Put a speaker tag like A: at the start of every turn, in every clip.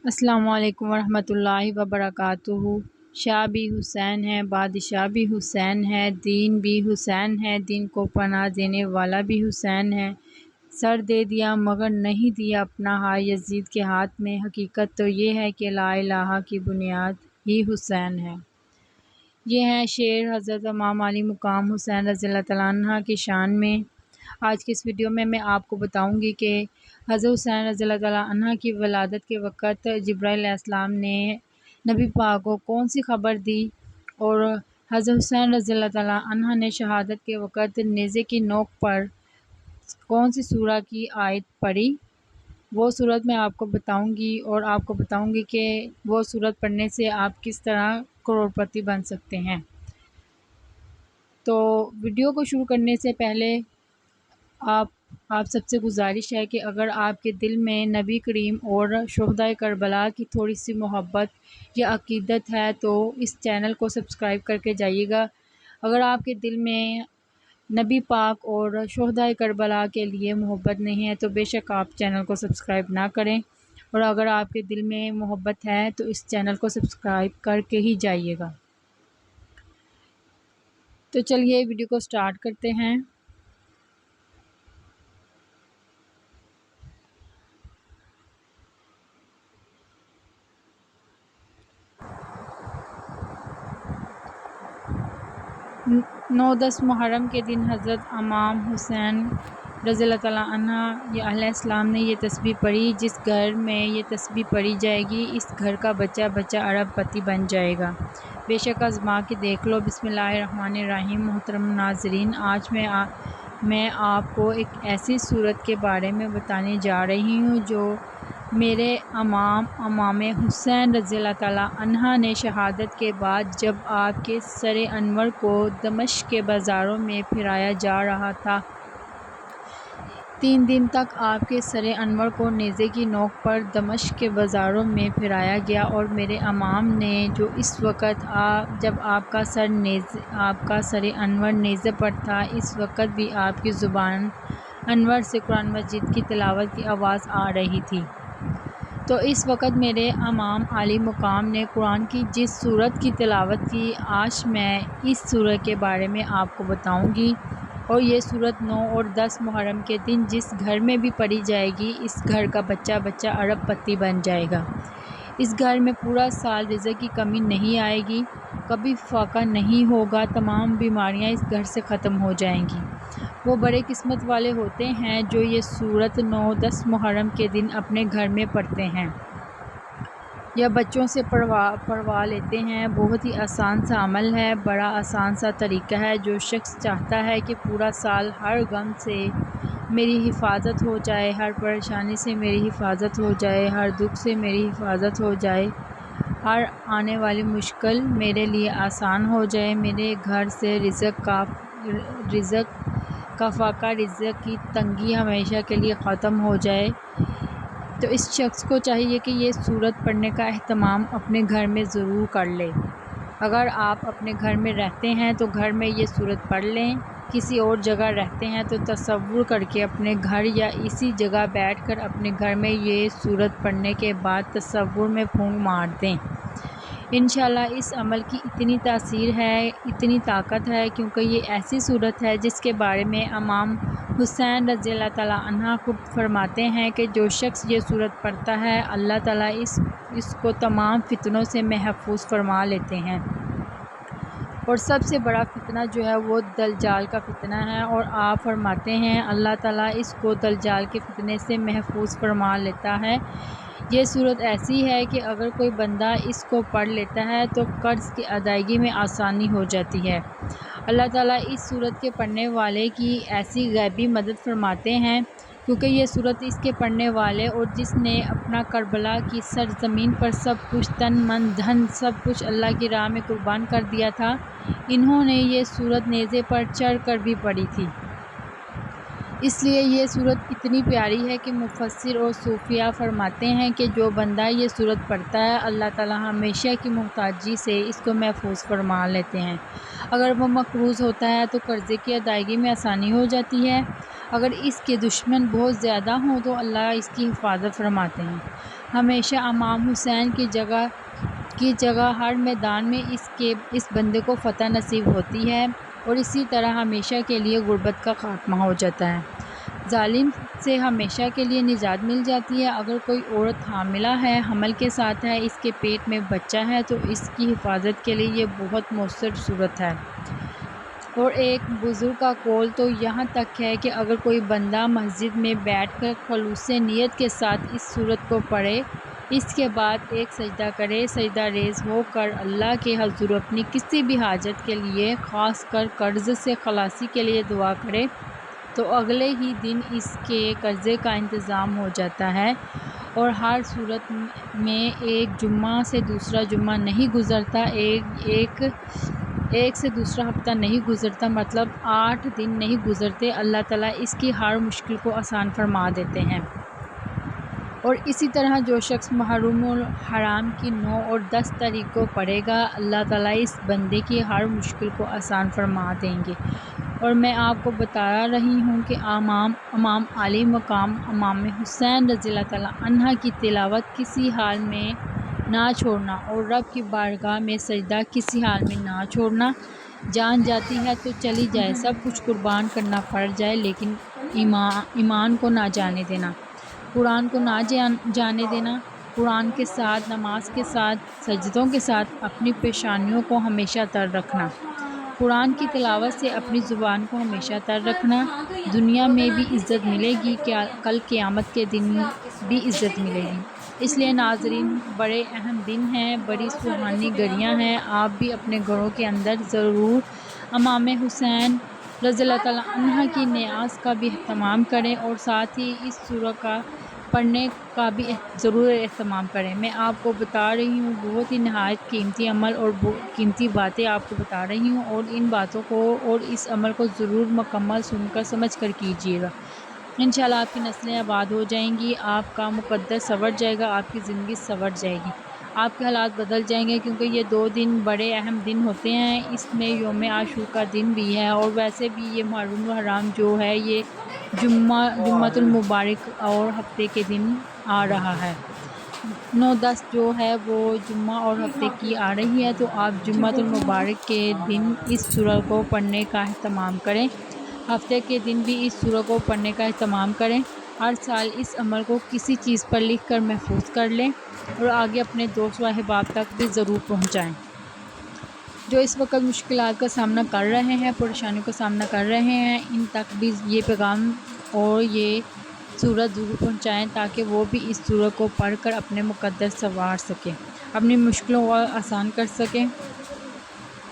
A: السلام علیکم ورحمۃ اللہ وبرکاتہ۔ شاہ بھی حسین ہے، بادشاہ بھی حسین ہے، دین بھی حسین ہے، دین کو پناہ دینے والا بھی حسین ہے۔ سر دے دیا مگر نہیں دیا اپنا ہاتھ یزید کے ہاتھ میں۔ حقیقت تو یہ ہے کہ لا الہ کی بنیاد ہی حسین ہے۔ یہ ہے شعر حضرت امام علی مقام حسین رضی اللہ تعالیٰ عنہ کی شان میں۔ آج کی اس ویڈیو میں آپ کو بتاؤں گی کہ حضرت حسین رضی اللہ تعالیٰ عنہ کی ولادت کے وقت جبرائیل علیہ السلام نے نبی پاک کو کون سی خبر دی، اور حضرت حسین رضی اللہ تعالیٰ عنہ نے شہادت کے وقت نیزے کی نوک پر کون سی سورہ کی آیت پڑھی، وہ صورت میں آپ کو بتاؤں گی، اور آپ کو بتاؤں گی کہ وہ صورت پڑھنے سے آپ کس طرح کروڑپتی بن سکتے ہیں۔ تو ویڈیو کو شروع کرنے سے پہلے آپ سب سے گزارش ہے کہ اگر آپ کے دل میں نبی کریم اور شہدائے کربلا کی تھوڑی سی محبت یا عقیدت ہے تو اس چینل کو سبسکرائب کر کے جائیے گا۔ اگر آپ کے دل میں نبی پاک اور شہدائے کربلا کے لیے محبت نہیں ہے تو بے شک آپ چینل کو سبسکرائب نہ کریں، اور اگر آپ کے دل میں محبت ہے تو اس چینل کو سبسکرائب کر کے ہی جائیے گا۔ تو چلیے ویڈیو کو سٹارٹ کرتے ہیں۔ نو دس محرم کے دن حضرت امام حسین رضی اللہ تعالیٰ عنہ علیہ السلام نے یہ تسبیح پڑھی، جس گھر میں یہ تسبیح پڑھی جائے گی اس گھر کا بچہ بچہ ارب پتی بن جائے گا۔ بے شک آزما کے دیکھ لو۔ بسم اللہ الرحمن الرحیم۔ محترم ناظرین، آج میں آپ کو ایک ایسی صورت کے بارے میں بتانے جا رہی ہوں جو میرے امام حسین رضی اللہ تعالیٰ عنہ نے شہادت کے بعد جب آپ کے سر انور کو دمشق کے بازاروں میں پھرایا جا رہا تھا، 3 دن تک آپ کے سر انور کو نیزے کی نوک پر دمشق کے بازاروں میں پھرایا گیا، اور میرے امام نے جو اس وقت جب آپ کا سر انور نیزے پر تھا، اس وقت بھی آپ کی زبان انور سے قرآن مجید کی تلاوت کی آواز آ رہی تھی۔ تو اس وقت میرے امام علی مقام نے قرآن کی جس سورت کی تلاوت کی، آج میں اس سورت کے بارے میں آپ کو بتاؤں گی، اور یہ سورت 9 اور 10 محرم کے دن جس گھر میں بھی پڑھی جائے گی اس گھر کا بچہ بچہ ارب پتی بن جائے گا۔ اس گھر میں پورا سال رزق کی کمی نہیں آئے گی، کبھی فاقہ نہیں ہوگا، تمام بیماریاں اس گھر سے ختم ہو جائیں گی۔ وہ بڑے قسمت والے ہوتے ہیں جو یہ سورت 9 10 محرم کے دن اپنے گھر میں پڑھتے ہیں یا بچوں سے پڑھوا لیتے ہیں۔ بہت ہی آسان سا عمل ہے، بڑا آسان سا طریقہ ہے۔ جو شخص چاہتا ہے کہ پورا سال ہر غم سے میری حفاظت ہو جائے، ہر پریشانی سے میری حفاظت ہو جائے، ہر دکھ سے میری حفاظت ہو جائے، ہر آنے والی مشکل میرے لیے آسان ہو جائے، میرے گھر سے رزق کا فاقہ، رزق کی تنگی ہمیشہ کے لیے ختم ہو جائے، تو اس شخص کو چاہیے کہ یہ سورت پڑھنے کا اہتمام اپنے گھر میں ضرور کر لے۔ اگر آپ اپنے گھر میں رہتے ہیں تو گھر میں یہ سورت پڑھ لیں، کسی اور جگہ رہتے ہیں تو تصور کر کے اپنے گھر یا اسی جگہ بیٹھ کر اپنے گھر میں یہ سورت پڑھنے کے بعد تصور میں پھونک مار دیں۔ انشاءاللہ اس عمل کی اتنی تاثیر ہے، اتنی طاقت ہے، کیونکہ یہ ایسی سورت ہے جس کے بارے میں امام حسین رضی اللہ تعالیٰ عنہ خود فرماتے ہیں کہ جو شخص یہ سورت پڑھتا ہے اللہ تعالیٰ اس کو تمام فتنوں سے محفوظ فرما لیتے ہیں، اور سب سے بڑا فتنہ جو ہے وہ دجال کا فتنہ ہے، اور آپ فرماتے ہیں اللہ تعالیٰ اس کو دجال کے فتنے سے محفوظ فرما لیتا ہے۔ یہ صورت ایسی ہے کہ اگر کوئی بندہ اس کو پڑھ لیتا ہے تو قرض کی ادائیگی میں آسانی ہو جاتی ہے۔ اللہ تعالیٰ اس صورت کے پڑھنے والے کی ایسی غیبی مدد فرماتے ہیں، کیونکہ یہ صورت اس کے پڑھنے والے اور جس نے اپنا کربلا کی سرزمین پر سب کچھ تن من دھن سب کچھ اللہ کی راہ میں قربان کر دیا تھا، انہوں نے یہ صورت نیزے پر چڑھ کر بھی پڑھی تھی۔ اس لیے یہ صورت اتنی پیاری ہے کہ مفسر اور صوفیہ فرماتے ہیں کہ جو بندہ یہ صورت پڑھتا ہے اللہ تعالیٰ ہمیشہ کی محتاجی سے اس کو محفوظ فرما لیتے ہیں۔ اگر وہ مقروض ہوتا ہے تو قرضے کی ادائیگی میں آسانی ہو جاتی ہے، اگر اس کے دشمن بہت زیادہ ہوں تو اللہ اس کی حفاظت فرماتے ہیں۔ ہمیشہ امام حسین کی جگہ ہر میدان میں اس بندے کو فتح نصیب ہوتی ہے اور اسی طرح ہمیشہ کے لیے غربت کا خاتمہ ہو جاتا ہے، ظالم سے ہمیشہ کے لیے نجات مل جاتی ہے۔ اگر کوئی عورت حاملہ ہے، حمل کے ساتھ ہے، اس کے پیٹ میں بچہ ہے تو اس کی حفاظت کے لیے یہ بہت مؤثر صورت ہے۔ اور ایک بزرگ کا قول تو یہاں تک ہے کہ اگر کوئی بندہ مسجد میں بیٹھ کر خلوص نیت کے ساتھ اس صورت کو پڑھے، اس کے بعد ایک سجدہ کرے، سجدہ ریز ہو کر اللہ کے حضور اپنی کسی بھی حاجت کے لیے، خاص کر قرض سے خلاصی کے لیے دعا کرے تو اگلے ہی دن اس کے قرضے کا انتظام ہو جاتا ہے۔ اور ہر صورت میں ایک جمعہ سے دوسرا جمعہ نہیں گزرتا، ایک سے دوسرا ہفتہ نہیں گزرتا، مطلب 8 دن نہیں گزرتے، اللہ تعالیٰ اس کی ہر مشکل کو آسان فرما دیتے ہیں۔ اور اسی طرح جو شخص محرم الحرام کی 9 اور 10 تاریخ کو پڑھے گا، اللہ تعالیٰ اس بندے کی ہر مشکل کو آسان فرما دیں گے۔ اور میں آپ کو بتا رہی ہوں کہ امام علی مقام امام حسین رضی اللہ تعالیٰ عنہ کی تلاوت کسی حال میں نہ چھوڑنا اور رب کی بارگاہ میں سجدہ کسی حال میں نہ چھوڑنا۔ جان جاتی ہے تو چلی جائے، سب کچھ قربان کرنا پڑ جائے، لیکن ایمان کو نہ جانے دینا، قرآن کو نہ جانے دینا، قرآن کے ساتھ، نماز کے ساتھ، سجدوں کے ساتھ اپنی پیشانیوں کو ہمیشہ تر رکھنا، قرآن کی تلاوت سے اپنی زبان کو ہمیشہ تر رکھنا۔ دنیا میں بھی عزت ملے گی، کل قیامت کے دن بھی عزت ملے گی۔ اس لیے ناظرین، بڑے اہم دن ہیں، بڑی سہانی گھڑیاں ہیں، آپ بھی اپنے گھروں کے اندر ضرور امام حسین رضی اللہ تعالیٰ عنہ کی نیاز کا بھی اہتمام کریں اور ساتھ ہی اس سورہ کا پڑھنے کا بھی ضرور اہتمام کریں۔ میں آپ کو بتا رہی ہوں، بہت ہی نہایت قیمتی عمل اور قیمتی باتیں آپ کو بتا رہی ہوں، اور ان باتوں کو اور اس عمل کو ضرور مکمل سن کر سمجھ کر کیجیے گا۔ انشاءاللہ آپ کی نسلیں آباد ہو جائیں گی، آپ کا مقدر سنور جائے گا، آپ کی زندگی سنور جائے گی، آپ کے حالات بدل جائیں گے، کیونکہ یہ 2 دن بڑے اہم دن ہوتے ہیں۔ اس میں یوم عاشور کا دن بھی ہے، اور ویسے بھی یہ محرم الحرام جو ہے یہ جمعۃ المبارک اور ہفتے کے دن آ رہا ہے۔ 9-10 جو ہے وہ جمعہ اور ہفتے کی آ رہی ہے، تو آپ جمعۃ المبارک کے دن اس سورہ کو پڑھنے کا اہتمام کریں، ہفتے کے دن بھی اس سورہ کو پڑھنے کا اہتمام کریں۔ ہر سال اس عمل کو کسی چیز پر لکھ کر محفوظ کر لیں اور آگے اپنے دوست و احباب تک بھی ضرور پہنچائیں۔ جو اس وقت مشکلات کا سامنا کر رہے ہیں، پریشانیوں کا سامنا کر رہے ہیں، ان تک بھی یہ پیغام اور یہ سورت ضرور پہنچائیں تاکہ وہ بھی اس سورت کو پڑھ کر اپنے مقدر سنوار سکیں، اپنی مشکلوں کو آسان کر سکیں،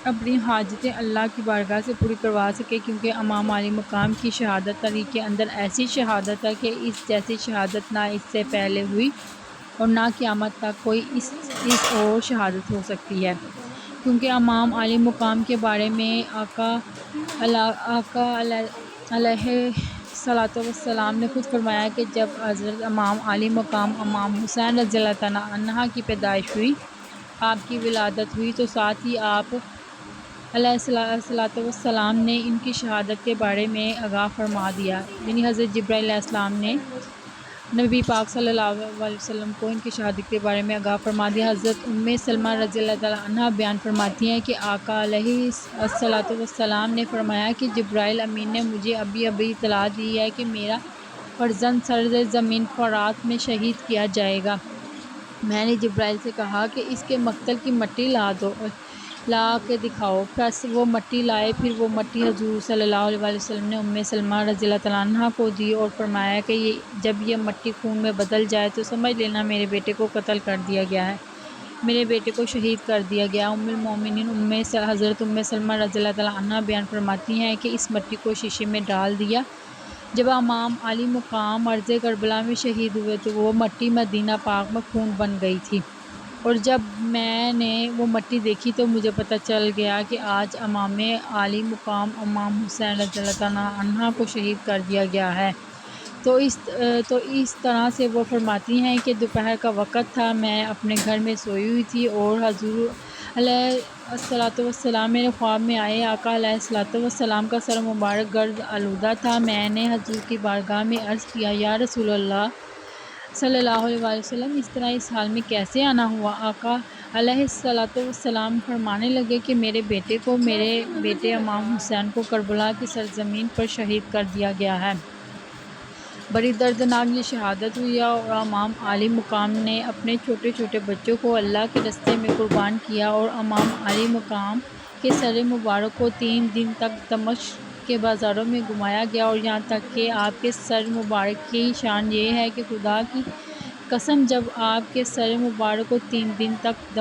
A: اپنی حاجتیں اللہ کی بارگاہ سے پوری کروا سکیں، کیونکہ امام علی مقام کی شہادت تاریخ کے اندر ایسی شہادت ہے کہ اس جیسی شہادت نہ اس سے پہلے ہوئی اور نہ قیامت تک کوئی اس اور شہادت ہو سکتی ہے، کیونکہ امام علی مقام کے بارے میں آقا علیہ الصلوۃ والسلام نے خود فرمایا کہ جب حضرت امام علی مقام امام حسین رضی اللہ تعالیٰ عنہ کی پیدائش ہوئی، آپ کی ولادت ہوئی، تو ساتھ ہی آپ علیہ الصلوۃ والسلام نے ان کی شہادت کے بارے میں آگاہ فرما دیا، یعنی حضرت جبرائیل علیہ السلام نے نبی پاک صلی اللہ علیہ وسلم کو ان کی شہادت کے بارے میں آگاہ فرما دیا۔ حضرت ام سلمہ رضی اللہ تعالیٰ عنہ بیان فرماتی ہیں کہ آقا علیہ الصلوۃ والسلام نے فرمایا کہ جبرائیل امین نے مجھے ابھی اطلاع دی ہے کہ میرا فرزند سرزمین فرات میں شہید کیا جائے گا۔ میں نے جبرائیل سے کہا کہ اس کے مقتل کی مٹی لا کے دکھاؤ، پس وہ مٹی لائے، پھر وہ مٹی حضور صلی اللہ علیہ وسلم نے ام سلمہ رضی اللہ تعالیٰ عنہ کو دی اور فرمایا کہ جب یہ مٹی خون میں بدل جائے تو سمجھ لینا میرے بیٹے کو قتل کر دیا گیا ہے، میرے بیٹے کو شہید کر دیا گیا۔ ام المومنین حضرت ام سلمہ رضی اللہ تعالیٰ عنہ بیان فرماتی ہیں کہ اس مٹی کو شیشے میں ڈال دیا۔ جب امام علی مقام ارض کربلا میں شہید ہوئے تو وہ مٹی مدینہ پاک میں خون بن گئی تھی، اور جب میں نے وہ مٹی دیکھی تو مجھے پتہ چل گیا کہ آج امام علی مقام امام حسین رضی اللہ تعالیٰ عنہ کو شہید کر دیا گیا ہے۔ تو اس طرح سے وہ فرماتی ہیں کہ دوپہر کا وقت تھا، میں اپنے گھر میں سوئی ہوئی تھی اور علیہ الصلوۃ والسلام میرے خواب میں آئے۔ آقا علیہ الصلوۃ والسلام کا سر مبارک گرد آلودہ تھا۔ میں نے حضور کی بارگاہ میں عرض کیا، یا رسول اللہ صلی اللہ علیہ وآلہ وسلم، اس طرح اس حال میں کیسے آنا ہوا؟ آقا علیہ الصلوۃ والسلام فرمانے لگے کہ میرے بیٹے امام حسین کو کربلا کی سرزمین پر شہید کر دیا گیا ہے۔ بڑی دردناک یہ شہادت ہوئی اور امام عالی مقام نے اپنے چھوٹے چھوٹے بچوں کو اللہ کے راستے میں قربان کیا، اور امام عالی مقام کے سر مبارک کو 3 دن تک دمشق کے بازاروں میں گھمایا گیا، اور یہاں تک کہ آپ کے سر مبارک کی شان یہ ہے کہ خدا کی قسم، جب آپ کے سر مبارک کو 3 دن تک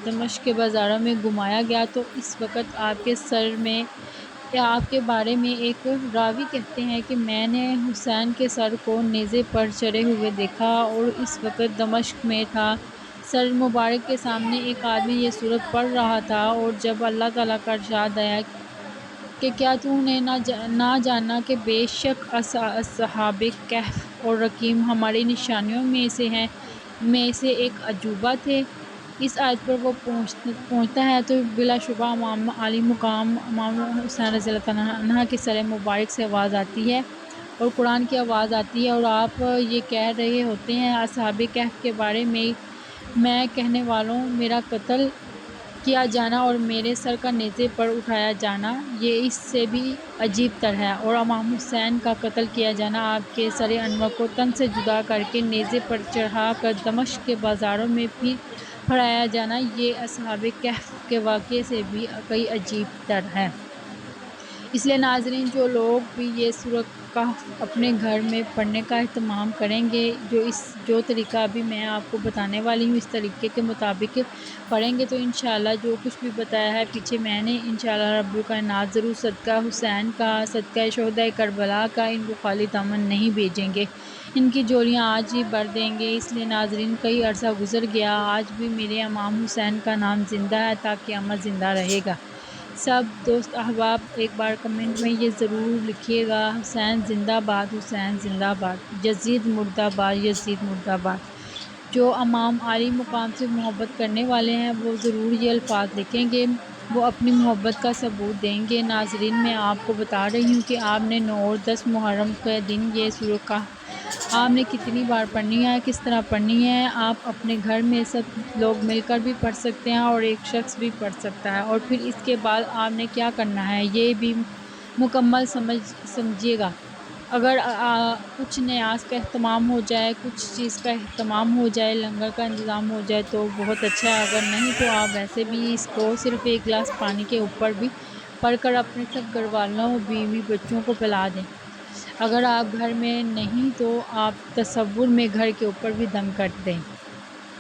A: دمشق کے بازاروں میں گھمایا گیا تو اس وقت آپ کے بارے میں ایک راوی کہتے ہیں کہ میں نے حسین کے سر کو نیزے پر چڑھے ہوئے دیکھا اور اس وقت دمشق میں تھا۔ سر مبارک کے سامنے ایک آدمی یہ سورت پڑھ رہا تھا، اور جب اللہ تعالیٰ کا ارشاد آیا کہ کیا تو نے نہ جانا کہ بے شک اصحاب کہف اور رقیم ہماری نشانیوں میں سے ایک عجوبہ تھے، اس آیت پر وہ پہنچتا ہے تو بلا شبہ امام علی مقام امام حسین رضی اللہ تعالیٰ عنہ کے سر مبارک سے آواز آتی ہے اور قرآن کی آواز آتی ہے، اور آپ یہ کہہ رہے ہوتے ہیں اصحاب کہف کے بارے میں کہنے والوں، میرا قتل کیا جانا اور میرے سر کا نیزے پر اٹھایا جانا یہ اس سے بھی عجیب تر ہے، اور امام حسین کا قتل کیا جانا، آپ کے سر انور کو تن سے جدا کر کے نیزے پر چڑھا کر دمشق کے بازاروں میں پھر پھرایا جانا، یہ اصحاب کہف کے واقعے سے بھی کئی عجیب تر ہے۔ اس لیے ناظرین، جو لوگ بھی یہ سورۃ کہف اپنے گھر میں پڑھنے کا اہتمام کریں گے، جو طریقہ ابھی میں آپ کو بتانے والی ہوں، اس طریقے کے مطابق پڑھیں گے تو انشاءاللہ جو کچھ بھی بتایا ہے پیچھے میں نے، انشاءاللہ رب الکائنات ضرور صدقہ حسین کا، صدقہ شہدائے کربلا کا ان کو خالی دامن نہیں بھیجیں گے، ان کی جوڑیاں آج ہی بھر دیں گے۔ اس لیے ناظرین، کئی عرصہ گزر گیا، آج بھی میرے امام حسین کا نام زندہ ہے، تا قیامت زندہ رہے گا۔ سب دوست احباب ایک بار کمنٹ میں یہ ضرور لکھیے گا، حسین زندہ باد، حسین زندہ باد، یزید مردہ باد، یزید مردہ باد۔ جو امام علی مقام سے محبت کرنے والے ہیں وہ ضرور یہ الفاظ لکھیں گے، وہ اپنی محبت کا ثبوت دیں گے۔ ناظرین، میں آپ کو بتا رہی ہوں کہ آپ نے 9 اور 10 محرم کے دن یہ سورۃ کہف آپ نے کتنی بار پڑھنی ہے، کس طرح پڑھنی ہے، آپ اپنے گھر میں سب لوگ مل کر بھی پڑھ سکتے ہیں اور ایک شخص بھی پڑھ سکتا ہے، اور پھر اس کے بعد آپ نے کیا کرنا ہے یہ بھی مکمل سمجھیے گا۔ اگر کچھ نیاز کا اہتمام ہو جائے، کچھ چیز کا اہتمام ہو جائے، لنگر کا انتظام ہو جائے تو بہت اچھا ہے، اگر نہیں تو آپ ویسے بھی اس کو صرف ایک گلاس پانی کے اوپر بھی پڑھ کر اپنے سب گھر والوں، بیوی، بچوں کو پلا دیں۔ اگر آپ گھر میں نہیں تو آپ تصور میں گھر کے اوپر بھی دم کر دیں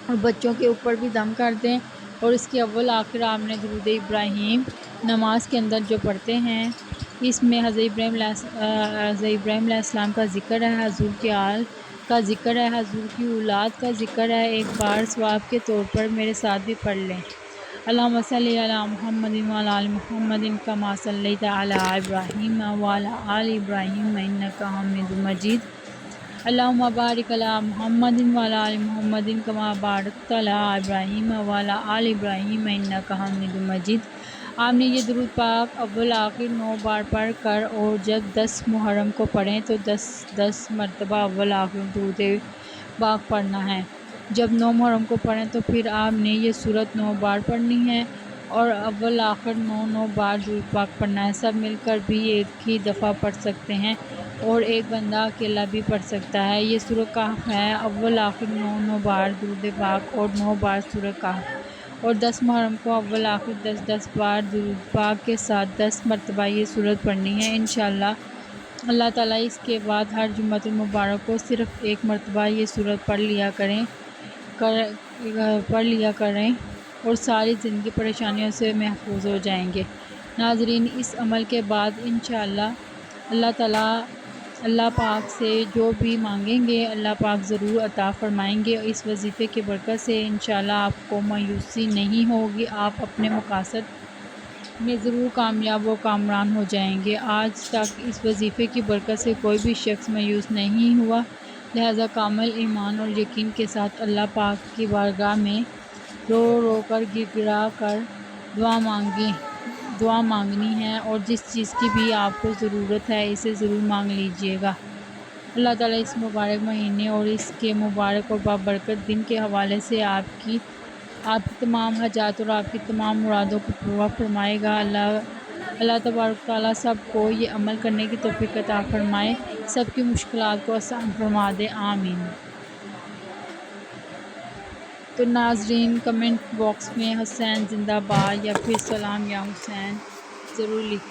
A: اور بچوں کے اوپر بھی دم کر دیں، اور اس کے اول آخر آپ نے درود ابراہیم نماز کے اندر جو پڑھتے ہیں، اس میں حضرت ابراہیم علیہ السلام کا ذکر ہے، حضور کے آل کا ذکر ہے، حضور کی اولاد کا ذکر ہے، ایک بار ثواب کے طور پر میرے ساتھ بھی پڑھ لیں۔ اللہم صلی علی محمد وعلی آل محمد کما صلیت علی ابراہیم وعلی آل ابراہیم انک حمید مجید۔ اللہم بارک علی محمد وعلی آل محمد کما بارکت علی ابراہیم وعلی آل ابراہیم انک حمید مجید۔ آپ نے یہ درود پاک اول آخر 9 بار پڑھ کر، اور جب 10 محرم کو پڑھیں تو 10 مرتبہ اول آخر درود پاک پڑھنا ہے۔ جب 9 محرم کو پڑھیں تو پھر آپ نے یہ سورت 9 بار پڑھنی ہے اور اول آخر 9 بار درود پاک پڑھنا ہے۔ سب مل کر بھی ایک ہی دفعہ پڑھ سکتے ہیں اور ایک بندہ اکیلا بھی پڑھ سکتا ہے۔ یہ سورۃ کہف ہے، اول آخر 9 بار درود پاک اور 9 بار سورۃ کہف، اور 10 محرم کو اول آخر 10 بار درود پاک کے ساتھ 10 مرتبہ یہ سورت پڑھنی ہے۔ انشاءاللہ اللہ تعالیٰ اس کے بعد ہر جمعۃ المبارک کو صرف ایک مرتبہ یہ سورت پڑھ لیا کریں اور ساری زندگی پریشانیوں سے محفوظ ہو جائیں گے۔ ناظرین، اس عمل کے بعد انشاءاللہ اللہ تعالیٰ اللہ پاک سے جو بھی مانگیں گے اللہ پاک ضرور عطا فرمائیں گے، اور اس وظیفے کی برکت سے انشاءاللہ آپ کو مایوسی نہیں ہوگی، آپ اپنے مقاصد میں ضرور کامیاب و کامران ہو جائیں گے۔ آج تک اس وظیفے کی برکت سے کوئی بھی شخص مایوس نہیں ہوا، لہذا کامل ایمان اور یقین کے ساتھ اللہ پاک کی بارگاہ میں رو رو کر، گڑ گڑا کر دعا مانگنی ہے، اور جس چیز کی بھی آپ کو ضرورت ہے اسے ضرور مانگ لیجئے گا۔ اللہ تعالیٰ اس مبارک مہینے اور اس کے مبارک اور بابرکت دن کے حوالے سے آپ کی تمام حاجات اور آپ کی تمام مرادوں کو پورا فرمائے گا۔ اللہ تبارک تعالیٰ سب کو یہ عمل کرنے کی توفیق عطا فرمائے، سب کی مشکلات کو آسان فرما دے، آمین۔ تو ناظرین کمنٹ باکس میں حسین زندہ باد یا پھر سلام یا حسین ضرور لکھیں۔